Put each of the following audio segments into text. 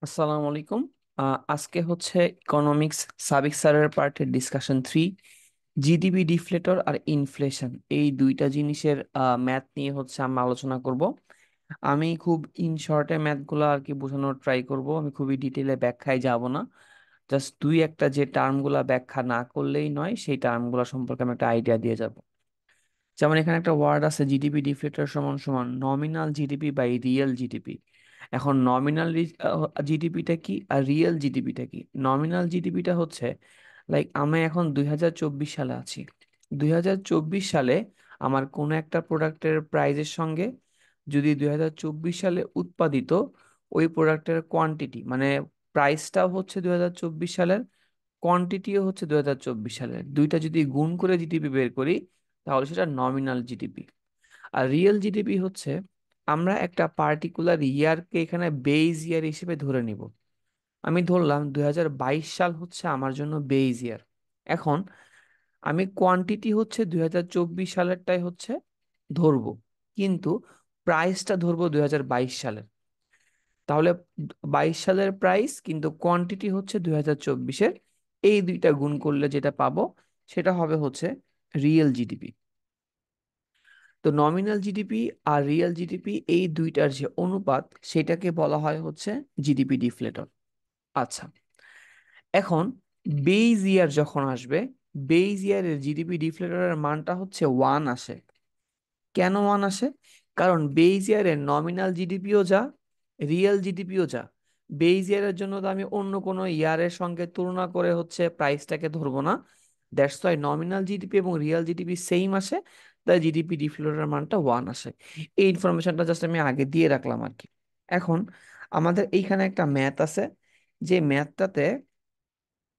আসসালামু আলাইকুম। আজকে হচ্ছে ইকোনমিক্স সাবিক স্যারের পার্টের ডিসকাশন 3, জিডিপি ডিফলেটর আর ইনফ্লেশন, এই দুইটা জিনিসের ম্যাথ নিয়ে হচ্ছে আমরা আলোচনা করব। আমি খুব ইন শর্টে ম্যাথগুলো আর কি বোঝানোর ট্রাই করব, আমি খুবই ডিটেলে ব্যাখ্যায় যাব না। জাস্ট দুই একটা যে টার্মগুলা ব্যাখ্যা না করলেই নয়, সেই টার্মগুলো সম্পর্কে আমি একটা আইডিয়া দিয়ে যাব। যেমন এখানে একটা ওয়ার্ড আছে, জিডিপি ডিফলেটর সমান সমান nominal GDP by real GDP. এখন নমিনাল জিডিপিটা কি আর রিয়েল জিডিপিটা কি? নমিনাল জিডিপিটা হচ্ছে, লাইক আমি এখন 2024 সালে আছি। 2024 সালে আমার কোনো একটা প্রোডাক্টের প্রাইসের সঙ্গে যদি 2024 সালে উৎপাদিত ওই প্রোডাক্টের কোয়ান্টিটি, মানে প্রাইসটাও হচ্ছে 2024 সালের, কোয়ান্টিটিও হচ্ছে 2024 সালের, দুইটা যদি গুণ করে জিডিপি বের করি, তাহলে সেটা নমিনাল জিডিপি। আর রিয়েল জিডিপি হচ্ছে, আমরা একটা পার্টিকুলার ইয়ারকে এখানে বেইজ ইয়ার হিসেবে ধরে নিব। আমি ধরলাম 2022 সাল হচ্ছে আমার জন্য বেইজ ইয়ার। এখন আমি কোয়ান্টিটি হচ্ছে 2024 সালেরটাই হচ্ছে ধরবো, কিন্তু প্রাইসটা ধরবো 2022 সালের। তাহলে 22 সালের প্রাইস কিন্তু কোয়ান্টিটি হচ্ছে 2024-এর, এই দুইটা গুণ করলে যেটা পাবো সেটা হবে হচ্ছে রিয়েল জিডিপি। তো নমিনাল জিডিপি আর রিয়েল জিডিপি এই দুইটার যে অনুপাত, সেটাকে বলা হয় হচ্ছে জিডিপি ডিফলেটর। আচ্ছা, এখন বেইজ ইয়ার যখন আসবে, বেইজ ইয়ারের জিডিপি ডিফলেটরের মানটা হচ্ছে 1 আসে। কেন 1 আসে? কারণ বেইজ ইয়ারের নমিনাল জিডিপিও যা, রিয়েল জিডিপিও যা। বেইজ ইয়ারের জন্য তো আমি অন্য কোনো ইয়ারের সঙ্গে তুলনা করে হচ্ছে প্রাইসটাকে ধরবো না। দ্যাটস ওয়াই নমিনাল জিডিপি এবং রিয়েল জিডিপি সেম আসে, তাই জিডিপি ডিফ্লেটরের মানটা 1 আসে। এই ইনফরমেশনটা জাস্ট আমি আগে দিয়ে রাখলাম আর কি। এখন আমাদের এইখানে একটা ম্যাথ আছে, যে ম্যাথটাতে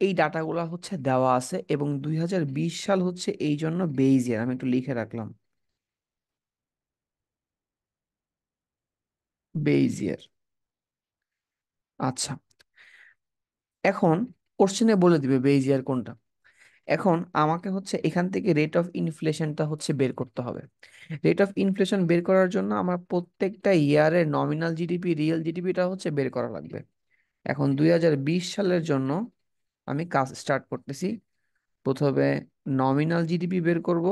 এই ডাটাগুলো হচ্ছে দেওয়া আছে, এবং 2020 সাল হচ্ছে এই জন্য বেইজ ইয়ার, আমি একটু লিখে রাখলাম বেইজ ইয়ার। আচ্ছা, এখন কোশ্চেনে বলে দিবে বেইজ ইয়ার কোনটা। এখন আমাকে হচ্ছে এখান থেকে রেট অফ ইনফ্লেশনটা হচ্ছে বের করতে হবে। রেট অফ ইনফ্লেশন বের করার জন্য আমার প্রত্যেকটা ইয়ারের নমিনাল জিডিপি রিয়েল জিডিপিটা হচ্ছে বের করা লাগবে। এখন 2020 সালের জন্য আমি কাজ স্টার্ট করতেছি। প্রথমে নমিনাল জিডিপি বের করব,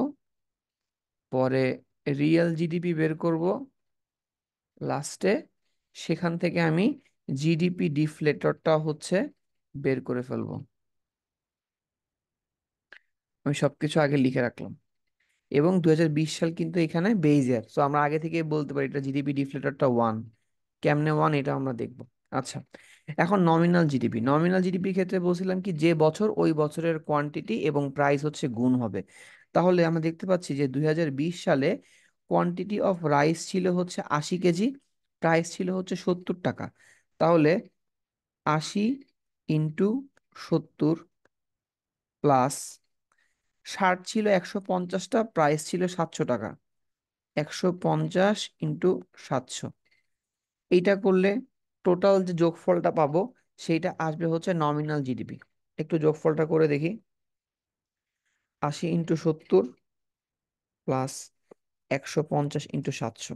পরে রিয়েল জিডিপি বের করব, লাস্টে সেখান থেকে আমি জিডিপি ডিফ্লেটরটা হচ্ছে বের করে ফেলবো। আমি সবকিছু আগে লিখে রাখলাম। এবং 2020 সাল কিন্তু এখানে বেইজ ইয়ার, তো আমরা আগে থেকে বলতে পারি এটা জিডিপি ডিফ্লেটরটা 1। কেমনে 1 এটা আমরা দেখব। আচ্ছা, এখন নমিনাল জিডিপি, নমিনাল জিডিপির ক্ষেত্রে বলছিলাম কি, যে বছর ওই বছরের কোয়ান্টিটি এবং প্রাইস হচ্ছে গুণ হবে। তাহলে আমরা দেখতে পাচ্ছি যে 2020 সালে কোয়ান্টিটি অফ রাইস ছিল হচ্ছে 80 কেজি, প্রাইস ছিল হচ্ছে 70 টাকা। তাহলে 80 ইন্টু 70 প্লাস 60 ছিল 150টা, প্রাইস ছিল 700 টাকা। 150 ইন্টু 700, এইটা করলে টোটাল যে যোগফলটা পাবো সেইটা আসবে হচ্ছে নমিনাল জিডিপি। একটু যোগফলটা করে দেখি। 80 ইন্টু 70 প্লাস 150 ইন্টু 700,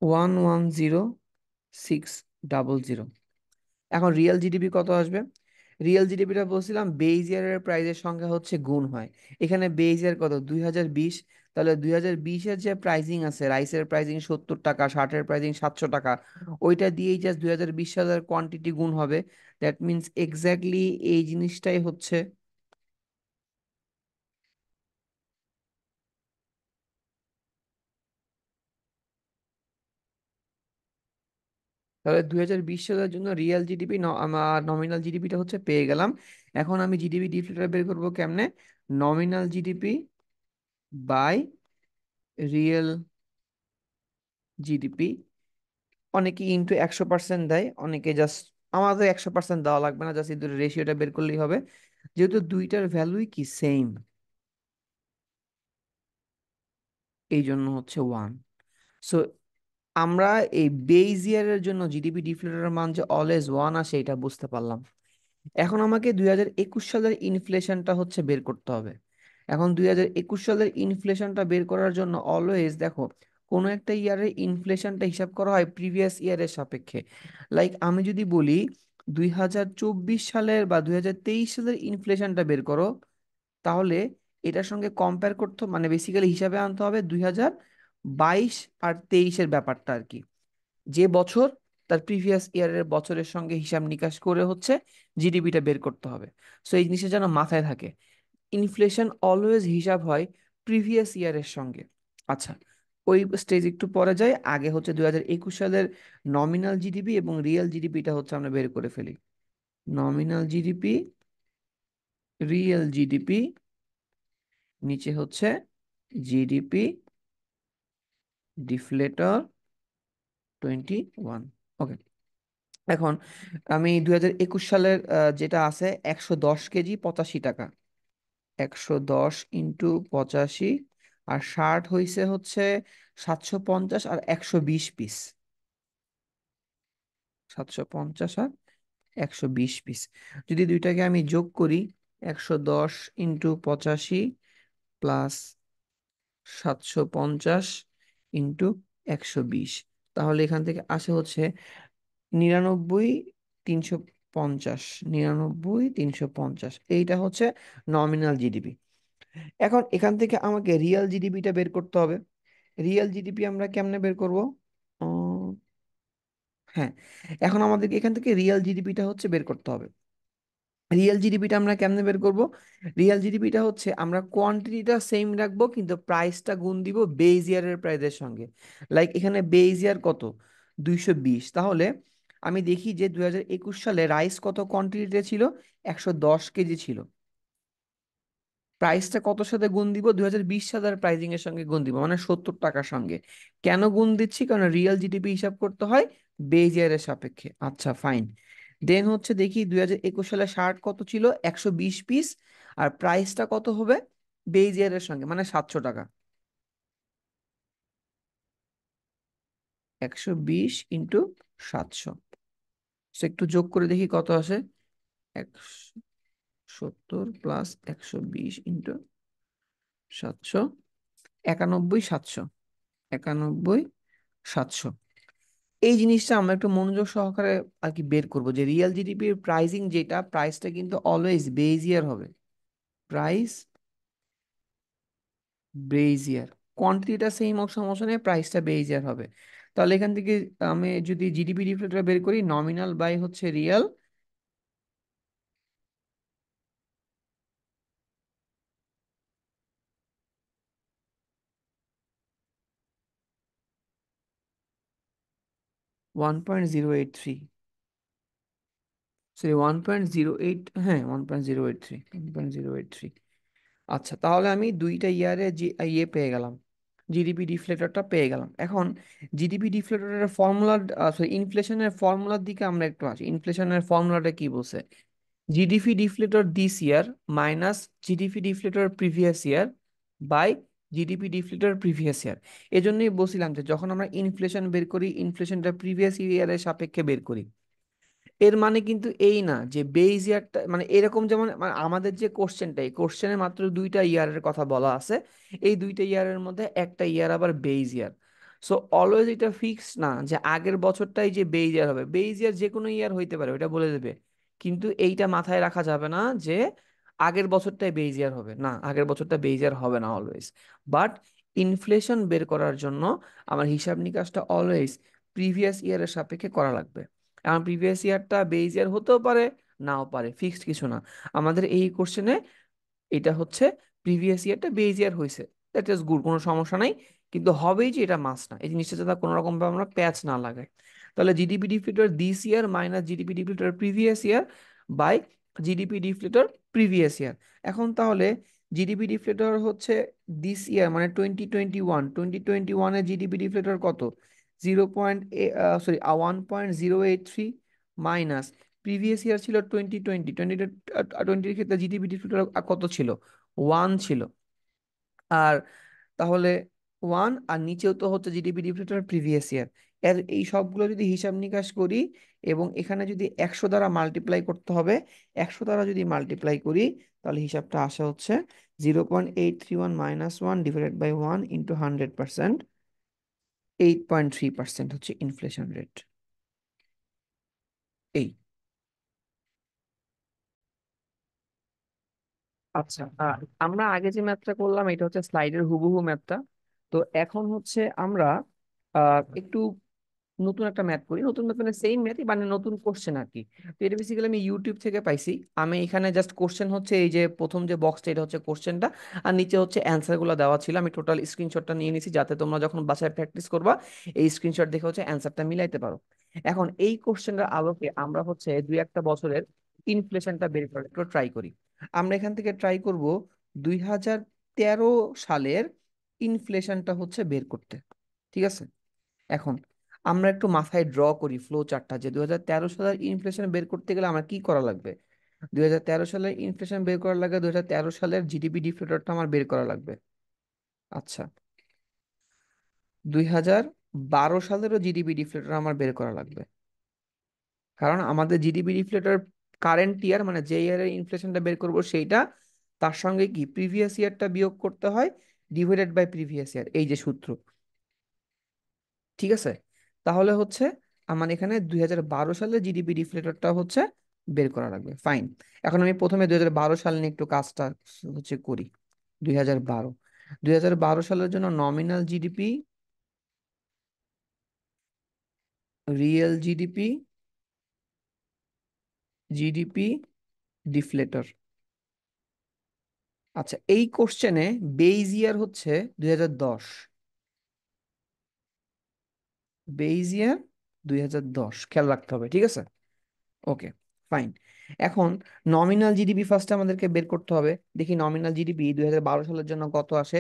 110,600। এখন রিয়েল জিডিপি কত আসবে? রিয়েল জিডিপিটা বলছিলাম বেইজ ইয়ারের প্রাইজের সঙ্গে হচ্ছে গুণ হয়। এখানে বেইজ ইয়ার কত? 2020। তাহলে 2020-এর যে প্রাইজিং আছে, রাইসের প্রাইজিং 70 টাকা, শার্টের প্রাইজিং 700 টাকা, ওইটা দিয়েই জাস্ট 2020 সালের কোয়ান্টিটি গুণ হবে। দ্যাট মিনস এক্স্যাক্টলি এই জিনিসটাই হচ্ছে। তাহলে 2020 সালের জন্য রিয়েল জিডিপি আমার নমিনাল জিডিপিটা হচ্ছে পেয়ে গেলাম। এখন আমি জিডিপি ডিফ্লেক্টর বের করবো কেমনে? Nominal GDP by real GDP. অনেকে ইন্টু 100% দেয়, অনেকে জাস্ট, আমাদের 100% দেওয়া লাগবে না, জাস্ট এই দুটো রেশিওটা বের করলেই হবে, যেহেতু দুইটার ভ্যালুই কি সেম, এই জন্য হচ্ছে 1। সো আমরা এই বেইজ ইয়ারের জন্য জিডিপি ডিফ্লেটরের মান যে অলওয়েজ 1 আসে, এটা বুঝতে পারলাম। এখন আমাকে 2021 সালের ইনফ্লেশনটা হচ্ছে বের করতে হবে। এখন 2021 সালের ইনফ্লেশনটা বের করার জন্য অলওয়েজ দেখো, কোনো একটা ইয়ারের ইনফ্লেশনটা হিসাব করা হয় প্রিভিয়াস ইয়ারের সাপেক্ষে। লাইক আমি যদি বলি 2024 সালের বা 2023 সালের ইনফ্লেশনটা বের করো, তাহলে এটার সঙ্গে কম্পেয়ার করতে মানে বেসিক্যালি হিসাবে আনতে হবে 2022 আর 23-এর ব্যাপারটা আর কি। যে বছর তার প্রিভিয়াস ইয়ারের বছরের সঙ্গে হিসাব নিকাশ করে হচ্ছে জিডিপিটা বের করতে হবে। সো এই জিনিসটা যেন মাথায় থাকে, ইনফ্লেশন অলওয়েজ হিসাব হয় প্রিভিয়াস ইয়ারের সঙ্গে। আচ্ছা, ওই স্টেজ একটু পরে যায়, আগে হচ্ছে 2021 সালের নমিনাল জিডিপি এবং রিয়েল জিডিপিটা হচ্ছে আমরা বের করে ফেলি। নমিনাল জিডিপি, রিয়েল জিডিপি, নিচে হচ্ছে জিডিপি ডিফলেটর 21। ওকে, এখন আমি 2021 সালের যেটা আছে 110 কেজি 85 টাকা, 110 × 85, আর শার্ট হইছে হচ্ছে 750 আর 120 পিস, 750 আর 120 পিস। যদি দুইটাকে আমি যোগ করি, 110 × 85 প্লাস 750 × 120, তাহলে এখান থেকে আসে হচ্ছে 99,350, 99,350, এইটা হচ্ছে নমিনাল জিডিপি। এখন এখান থেকে আমাকে রিয়েল জিডিপিটা বের করতে হবে। রিয়েল জিডিপি আমরা কেমনে বের করব? উম, হ্যাঁ, এখন আমাদেরকে এখান থেকে রিয়েল জিডিপিটা হচ্ছে বের করতে হবে। রিয়েল জিডিপিটা আমরা কেমনে বের করব? রিয়েল জিডিপিটা হচ্ছে আমরা কোয়ান্টিটিটা সেম রাখবো কিন্তু প্রাইসটা গুণ দিব বেজ ইয়ারের প্রাইসের সঙ্গে। লাইক এখানে বেজ ইয়ার কত? 220। তাহলে আমি দেখি যে 2021 সালে রাইস কত কোয়ান্টিটিতে ছিল? 110 কেজি ছিল। প্রাইসটা কত সাথে গুণ দিব? 2020 সালের প্রাইজিং এর সঙ্গে গুণ দিব, মানে 70 টাকার সঙ্গে। কেন গুণ দিচ্ছি? কারণ রিয়েল জিডিপি হিসাব করতে হয় বেজ ইয়ারের সাপেক্ষে। আচ্ছা ফাইন। দেন হচ্ছে দেখি 2021 সালে শার্ট কত ছিল? 120 পিস। আর প্রাইসটা কত হবে বেজ ইয়ারের সঙ্গে, মানে 700 টাকা। 120 × 700, একটু যোগ করে দেখি কত আসে। 170 + 120 × 700, 91,700, 91,700। এই জিনিসটা আমরা একটু মনোযোগ সহকারে আর কি বের করবো যে রিয়েল জিডিপির প্রাইসিং যেটা, প্রাইসটা কিন্তু অলওয়েজ বেজিয়ার হবে। প্রাইস বেজিয়ার, কোয়ান্টিটিটা সেম হোক সমস্যা নেই, প্রাইসটা বেজিয়ার হবে। তাহলে এখান থেকে আমি যদি জিডিপি ডিফ্লেক্টর বের করি, নমিনাল বাই হচ্ছে রিয়েল, 1.083, সরি 1.08, হ্যাঁ 1.083, 1.083। আচ্ছা, তাহলে আমি দুইটা ইয়ারে ইয়ে পেয়ে গেলাম, জিডিপি ডিফ্লেটরটা পেয়ে গেলাম। এখন জিডিপি ডিফ্লেটরের ফর্মুলা, সরি ইনফ্লেশনের ফর্মুলার দিকে আমরা একটু আসি। ইনফ্লেশনের ফর্মুলাটা কি বলছে? GDP deflator this year minus GDP deflator previous year by GDP deflator previous year. এজন্যই বলছিলাম যে যখন আমরা ইনফ্লেশন বের করি, ইনফ্লেশনটা প্রিভিয়াস ইয়ারের সাপেক্ষে বের করি। এর মানে কিন্তু এই না যে বেজ ইয়ারটা মানে এরকম, যেমন মানে আমাদের যে কোশ্চেনটা, এই কোশ্চেনে মাত্র দুইটা ইয়ারের কথা বলা আছে, এই দুইটা ইয়ারের মধ্যে একটা ইয়ার আবার বেজ ইয়ার। সো অলওয়েজ এটা ফিক্স না যে আগের বছরটাই যে বেজ ইয়ার হবে। বেজ ইয়ার যে কোনো ইয়ার হইতে পারে, ওটা বলে দেবে, কিন্তু এইটা মাথায় রাখা যাবে না যে আগের বছরটাই বেজ ইয়ার হবে। না, আগের বছরটা বেজ ইয়ার হবে না অলওয়েজ। বাট ইনফ্লেশন বের করার জন্য আমার হিসাব নিকাশটা অলওয়েজ প্রিভিয়াস ইয়ারের সাপেক্ষে করা লাগবে। এখন প্রিভিয়াস ইয়ারটা বেজ ইয়ার হতেও পারে, নাও পারে, ফিক্সড কিছু না। আমাদের এই কোশ্চেনে এটা হচ্ছে প্রিভিয়াস ইয়ারটা বেজ ইয়ার হয়েছে, দ্যাট ইজ গুড, কোনো সমস্যা নাই। কিন্তু হবেই যে এটা মাস না, এই জিনিসটা যাতে কোনো রকম ভাবে আমরা প্যাচ না লাগাই। তাহলে GDP deflator this year minus GDP deflator previous year by GDP deflator previous year. এখন তাহলে জিডিপি ডিফ্লেটর হচ্ছে দিস ইয়ার মানে 2021, 2021-এর জিডিপি ডিফ্লেটর কত? 1.083 মাইনাস প্রিভিয়াস ইয়ার ছিল 2020, 2020-র ক্ষেত্রে জিডিপি ডিফ্লেক্টর কত ছিল? 1 ছিল। আর তাহলে 1, আর নিচেও তো হচ্ছে জিডিপি ডিফ্লেক্টর প্রিভিয়াস ইয়ার। এর এই সবগুলো যদি হিসাব নিকাশ করি এবং এখানে যদি 100 দ্বারা মাল্টিপ্লাই করতে হবে, 100 দ্বারা যদি মাল্টিপ্লাই করি, তাহলে হিসাবটা আসা হচ্ছে 0.831 - 1 / 1 × 100%। 8.3% হচ্ছে ইনফ্লেশন রেট। এই আচ্ছা, আমরা আগে যে ম্যাথটা করলাম এটা হচ্ছে স্লাইডের হুবহু ম্যাথটা। তো এখন হচ্ছে আমরা একটু নতুন একটা ম্যাথ করি, নতুন ম্যাথ মানে সেম ম্যাথই মানে নতুন কোশ্চেন আর কি। তো এটা বেসিক্যালি আমি ইউটিউব থেকে পাইছি। আমি এখানে জাস্ট কোশ্চেন হচ্ছে এই যে প্রথম যে বক্সটা এটা হচ্ছে কোশ্চেনটা, আর নিচে হচ্ছে অ্যান্সার গুলো দেওয়া ছিল। আমি টোটাল স্ক্রিনশটটা নিয়ে নিছি যাতে তোমরা যখন বাসায় প্র্যাকটিস করবা এই স্ক্রিনশট দেখে হচ্ছে অ্যান্সারটা মিলাইতে পারো। এখন এই কোশ্চেনটার আলোকে আমরা হচ্ছে দুই একটা বছরের ইনফ্লেশনটা বের করার একটু ট্রাই করি। আমরা এখান থেকে ট্রাই করব 2013 সালের ইনফ্লেশনটা হচ্ছে বের করতে। ঠিক আছে, এখন আমরা একটু মাথায় ড্র করি ফ্লো চার্টটা যে 2013 সালের ইনফ্লেশন বের করতে গেলে আমার কি করা লাগবে। 2013 সালের ইনফ্লেশন বের করা লাগবে, 2013 সালের জিডিপি ডিফ্লেটরটা আমার বের করা লাগবে। আচ্ছা, 2012 সালেরও জিডিপি ডিফ্লেটর আমার বের করা লাগবে, কারণ আমাদের জিডিপি ডিফ্লেটর কারেন্ট ইয়ার মানে যে ইয়ারের ইনফ্লেশনটা বের করব সেইটা, তার সঙ্গে কি প্রিভিয়াস ইয়ারটা বিয়োগ করতে হয়, ডিভাইডেড বাই প্রিভিয়াস ইয়ার, এই যে সূত্র। ঠিক আছে, তাহলে হচ্ছে আমার এখানে 2012 সালে জিডিপি ডিফ্লেটরটা হচ্ছে বের করা লাগবে। ফাইন, এখন আমি প্রথমে 2012 সাল নিয়ে একটু কাজটা হচ্ছে করি। 2012, 2012 সালের জন্য nominal GDP, real GDP, GDP deflator. আচ্ছা, এই কোশ্চেনে বেইজ ইয়ার হচ্ছে 2010, বেইজ ইয়ার 2010 খেয়াল রাখতে হবে। ঠিক আছে, ওকে, ফাইন। এখন নমিনাল জিডিপি ফার্স্ট আমাদেরকে বের করতে হবে। দেখি নমিনাল জিডিপি 2012 সালের জন্য কত আসে।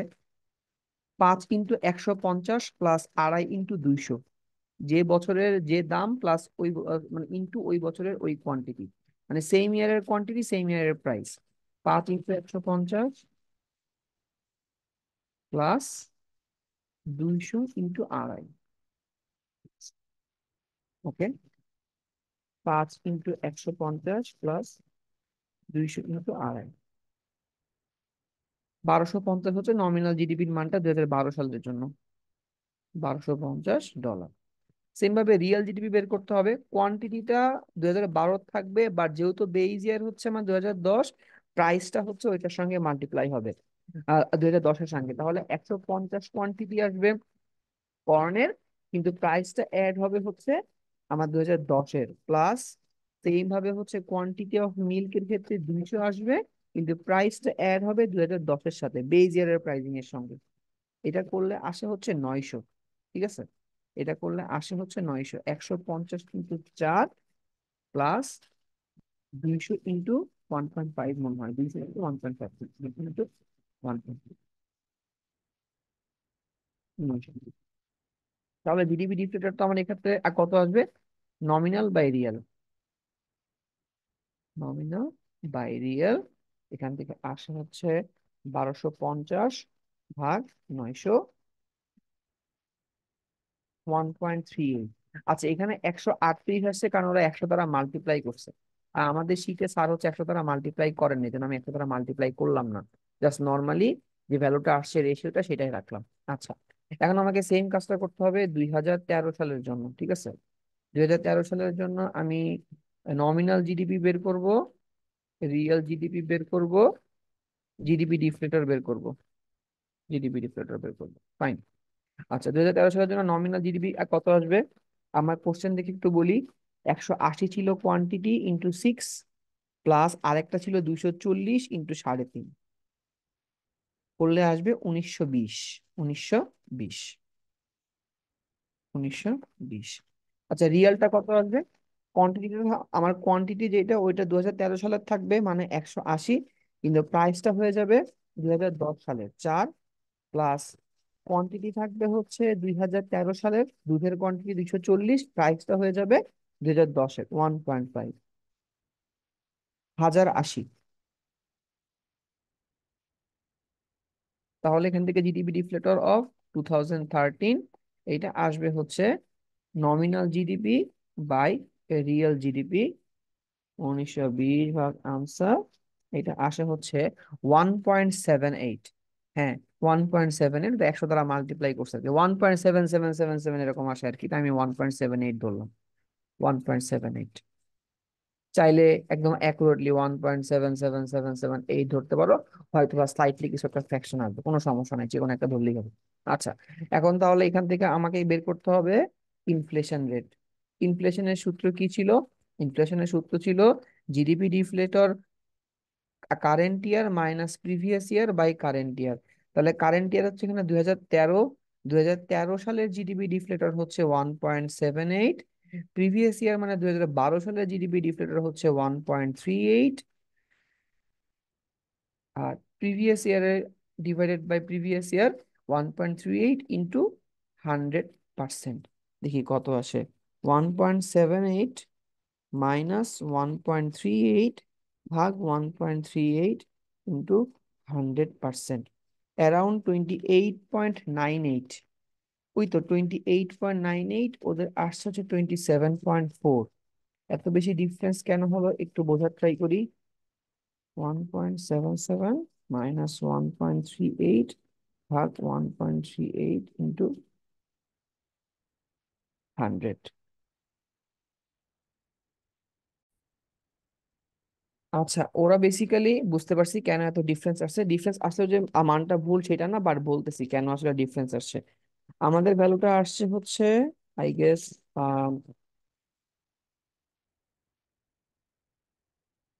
5 × 150 প্লাস 2.5 × 200, যে বছরের যে দাম প্লাস ওই মানে ইন্টু ওই বছরের ওই কোয়ান্টিটি, মানে সেম ইয়ারের কোয়ান্টিটি সেম ইয়ারের প্রাইস। 5 × 150 প্লাস 200 × 2.5। ওকে, 5 × 150 প্লাস 200 × 2.5, 1250 হচ্ছে নমিনাল জিডিপির মানটা 2012 সালের জন্য, $1250। সেম ভাবে রিয়েল জিডিপি বের করতে হবে, কোয়ান্টিটিটা 2012 থাকবে, বাট যেহেতু বেইজ ইয়ার হচ্ছে আমার 2010, প্রাইসটা হচ্ছে ওইটার সঙ্গে মাল্টিপ্লাই হবে 2010-এর সঙ্গে, তাহলে 150 কোয়ান্টিটি আসবে কর্নের, কিন্তু প্রাইসটা অ্যাড হবে হচ্ছে আমার 2010-এর প্লাস। সেম ভাবে হচ্ছে কোয়ান্টিটি অফ মিল্কের ক্ষেত্রে 200 আসবে, কিন্তু প্রাইসটা অ্যাড হবে 2010-এর সাথে বেইজ ইয়ারের প্রাইসিং এর সঙ্গে। এটা করলে আসে হচ্ছে 900। ঠিক আছে, এটা করলে আসে হচ্ছে 900, 150 × 4 প্লাস 200 × 1.5, মনে হয় 200 × 1.5, 900। তাহলে জিডিপি ডিফ্লেটর তো আমার এক্ষেত্রে কত আসবে, nominal by real, nominal by real, এখান থেকে আসে হচ্ছে 1250 ভাগ 900, 1.38। আচ্ছা, এখানে 138 আসছে কারণ ওরা 100 দ্বারা মাল্টিপ্লাই করছে, আর আমাদের শীটে স্যার হচ্ছে 100 দ্বারা মাল্টিপ্লাই করেননি, যেন আমি 100 দ্বারা মাল্টিপ্লাই করলাম না, জাস্ট নর্মালি যে ভ্যালুটা আসছে রেশিওটা সেটাই রাখলাম। আচ্ছা, এখন আমাকে সেম কাজটা করতে হবে 2013 সালের জন্য। ঠিক আছে, 2013 সালের জন্য আমি নমিনাল জিডিপি বের করব, রিয়েল জিডিপি বের করব, জিডিপি ডিফ্লেটর বের করব, জিডিপি ডিফ্লেটর বের করব। ফাইন। আচ্ছা, 2013 সালের জন্য নমিনাল জিডিপি কত আসবে, আমার কোশ্চেন দেখে একটু বলি। 180 ছিল কোয়ান্টিটি ইন্টু 6, প্লাস আরেকটা ছিল 240 × 3.5, করলে আসবে 1920, 1920, 1920। আচ্ছা, রিয়েলটা কত আসবে, কোয়ান্টিটিটা, আমার কোয়ান্টিটি যেটা ওইটা 2013 সালের থাকবে মানে 180, কিন্তু প্রাইসটা হয়ে যাবে 2010 সালের 4, প্লাস কোয়ান্টিটি থাকবে হচ্ছে 2013 সালের দুধের কোয়ান্টিটি 240, প্রাইসটা হয়ে যাবে 2010-এর 1.5, 1080। তাহলে এখান থেকে জিডিপি ডিফ্লেটর অফ 2013 এইটা আসবে হচ্ছে nominal GDP by real GDP, 1920 ভাগ আনসার, এটা আসে হচ্ছে 1.78। হ্যাঁ, 1.78 100 দ্বারা মাল্টিপ্লাই করছে আর কি, 1.7777 এরকম আসে আর কি, তাই আমি 1.78 ধরলাম। 1.78 চাইলে একদম অ্যাকুরেটলি 1.7777 এই ধরতে পারো, হয়তো বা স্লাইটলি কিছু একটা ফ্র্যাকশন আসবে, কোনো সমস্যা নাই, যে কোনো একটা ধরলেই হবে। আচ্ছা, এখন তাহলে এখান থেকে আমাকে বের করতে হবে ইনফ্লেশন রেট। ইনফ্লেশনের সূত্র কি ছিল? ইনফ্লেশনের সূত্র ছিল GDP deflator current year minus previous year by current year. তাহলে কারেন্ট ইয়ার হচ্ছে এখানে 2013, 2013 সালের জিডিপি ডিফলেটর হচ্ছে 1.78, প্রিভিয়াস ইয়ার মানে 2012 সালের জিডিপি ডিফলেটর হচ্ছে 1.38, আর প্রিভিয়াস ইয়ারে divided by previous year 1.38 into 100%। দেখি কত আসে, 1.78 মাইনাস 1.38 ভাগ 1.38 ইন্টু 100%, অ্যারাউন্ড 28.98। ওই তো 28.98, ওদের আসছে হচ্ছে 27.4। এত বেশি ডিফারেন্স কেন হলো একটু বোঝার ট্রাই করি। 1.77 মাইনাস 1.38 ভাগ 1.38 ইন্টু 100। আচ্ছা, ওরা বেসিক্যালি বুঝতে পারছি কেন এত ডিফারেন্স আসছে। ডিফারেন্স আসলে যে মানটা ভুল সেটা না, বাট বলতেছি কেন আসলে ডিফারেন্স আসছে। আমাদের ভ্যালুটা আসছে হচ্ছে আই গেস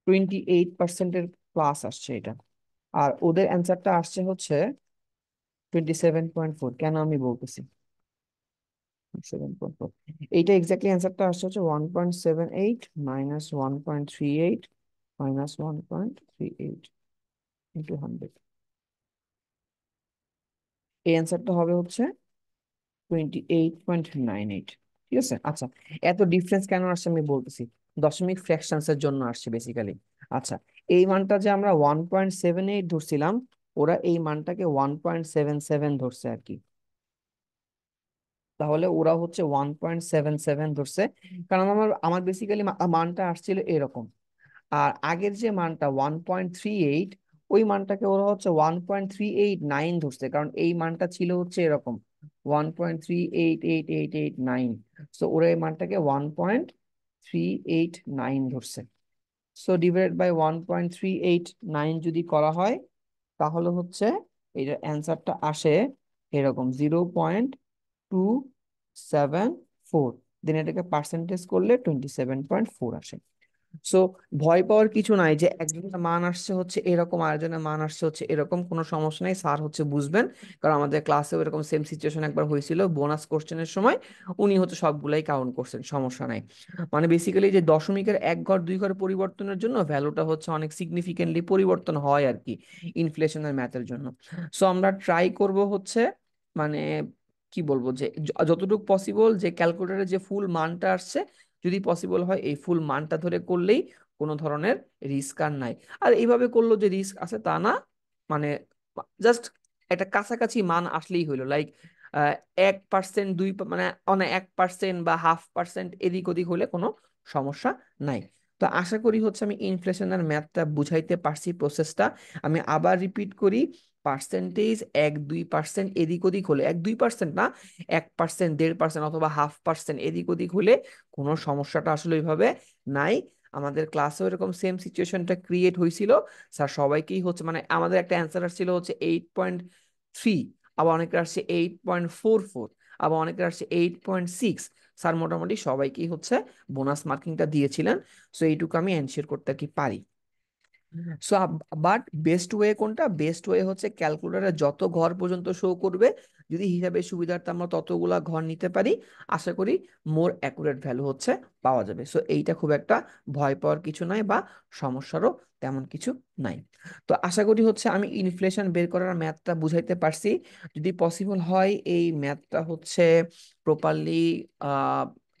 28%-এর প্লাস আসছে এটা, আর ওদের অ্যান্সারটা আসছে হচ্ছে 27.4। কেন আমি বলতেছি 7.4, এইটা এক্স্যাক্টলি অ্যান্সারটা আসছে হচ্ছে 1.78 মাইনাস 1.38 মাইনাস 1.38 ইন্টু 100। এই অ্যান্সারটা হবে হচ্ছে 28.98। ঠিক আছে, আচ্ছা, এত ডিফারেন্স কেন আসছে আমি বলতেছি, দশমিক ফ্র্যাকশনস এর জন্য আসছে বেসিক্যালি। আচ্ছা, এই মানটা যে আমরা 1.78 ধরছিলাম, ওরা এই মানটাকে 1.77 ধরছে আর কি। তাহলে ওরা হচ্ছে 1.77 ধরছে, কারণ আমার আমার বেসিক্যালি মানটা আসছিল এরকম। আর আগের যে মানটা 1.38, ওই মানটাকে ওরা হচ্ছে 1.389 ধরছে, কারণ এই মানটা ছিল হচ্ছে এরকম 1.388889। সো ওরা এই মানটাকে 1.389 ধরছে। সো ডিভাইড বাই 1.389 যদি করা হয়, তাহলে হচ্ছে এটার অ্যান্সারটা আসে এরকম 0.274। দেন এটাকে পার্সেন্টেজ করলে 27.4 আসে। সো ভয় পাওয়ার কিছু নাই যে একজনের মান আসছে হচ্ছে এরকম, আরেকজনের মান আসছে হচ্ছে এরকম, কোনো সমস্যা নাই, স্যার হচ্ছে বুঝবেন। কারণ আমাদের ক্লাসেও এরকম সেম সিচুয়েশন একবার হয়েছিল বোনাস কোশ্চেনের সময়, উনি হচ্ছে সবগুলাই কাউন্ট করছেন, সমস্যা নাই। মানে বেসিক্যালি যে দশমিকের এক ঘর দুই ঘর পরিবর্তনের জন্য ভ্যালুটা হচ্ছে অনেক সিগনিফিকেন্টলি পরিবর্তন হয় আর কি, ইনফ্লেশনের ম্যাথের জন্য। সো আমরা ট্রাই করব হচ্ছে, মানে কি বলবো, যে যতটুকু পসিবল যে ক্যালকুলেটরে যে ফুল মানটা আসছে, যদি পসিবল হয় এই ফুল মানটা ধরে করলেই কোনো ধরনের রিস্ক আর নাই। আর এইভাবে করলো যে রিস্ক আছে তা না, মানে জাস্ট একটা কাছাকাছি মান আসলেই হইলো, লাইক 1%, মানে 1% বা 0.5% এদিক ওদিক হলে কোনো সমস্যা নাই। তো আশা করি হচ্ছে আমি ইনফ্লেশনের ম্যাথটা বুঝাইতে পারছি প্রসেসটা। আমি আবার রিপিট করি, পার্সেন্টেজ 1-2% এদিক ওদিক হলে, 1-2% না, 1%, 1.5% অথবা 0.5% এদিক ওদিক হলে কোনো সমস্যাটা আসলে ওইভাবে নাই। আমাদের ক্লাসেও এরকম সেম সিচুয়েশনটা ক্রিয়েট হয়েছিল। স্যার সবাইকেই হচ্ছে, মানে আমাদের একটা অ্যান্সার আসছিল হচ্ছে 8.3, আবার অনেকের আসছে 8.44, আবার অনেকের আসছে 8.6। স্যার মোটামুটি সবাইকেই হচ্ছে বোনাস মার্কিংটা দিয়েছিলেন। সো এইটুকু আমি এনশিওর করতে আর কি পারি। সো বাট বেস্ট ওয়ে কোনটা? বেস্ট ওয়ে হচ্ছে ক্যালকুলেটরে যত ঘর পর্যন্ত শো করবে, যদি হিসাবে সুবিধার্থে আমরা ততগুলা ঘর নিতে পারি, আশা করি মোর অ্যাকুরেট ভ্যালু হচ্ছে পাওয়া যাবে। সো এইটা খুব একটা ভয় পাওয়ার কিছু নাই, বা সমস্যারও তেমন কিছু নাই। তো আশা করি হচ্ছে আমি ইনফ্লেশন বের করার ম্যাথটা বুঝাইতে পারছি। যদি পসিবল হয় এই ম্যাথটা হচ্ছে প্রপারলি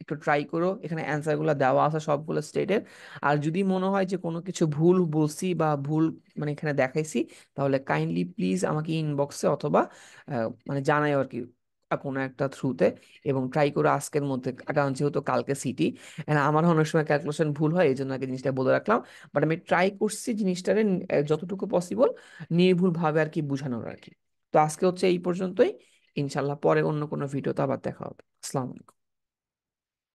একটু ট্রাই করো, এখানে অ্যান্সার গুলো দেওয়া আছে সবগুলো স্টেটের। আর যদি মনে হয় যে কোনো কিছু ভুল বলছি বা ভুল মানে এখানে দেখাইছি, তাহলে কাইন্ডলি প্লিজ আমাকে ইনবক্সে অথবা মানে জানাই আর কি, কোনো একটা থ্রুতে। এবং ট্রাই করে আজকের মধ্যে, কারণ যেহেতু কালকে সিটি, আমার অনেক সময় ক্যালকুলেশন ভুল হয়, এই জন্য আগে জিনিসটা বলে রাখলাম। বাট আমি ট্রাই করছি জিনিসটারে যতটুকু পসিবল নির্ভুল ভাবে আর কি বুঝানোর আর কি। তো আজকে হচ্ছে এই পর্যন্তই। ইনশাল্লাহ পরে অন্য কোনো ভিডিওতে আবার দেখা হবে। আসসালামু আলাইকুম।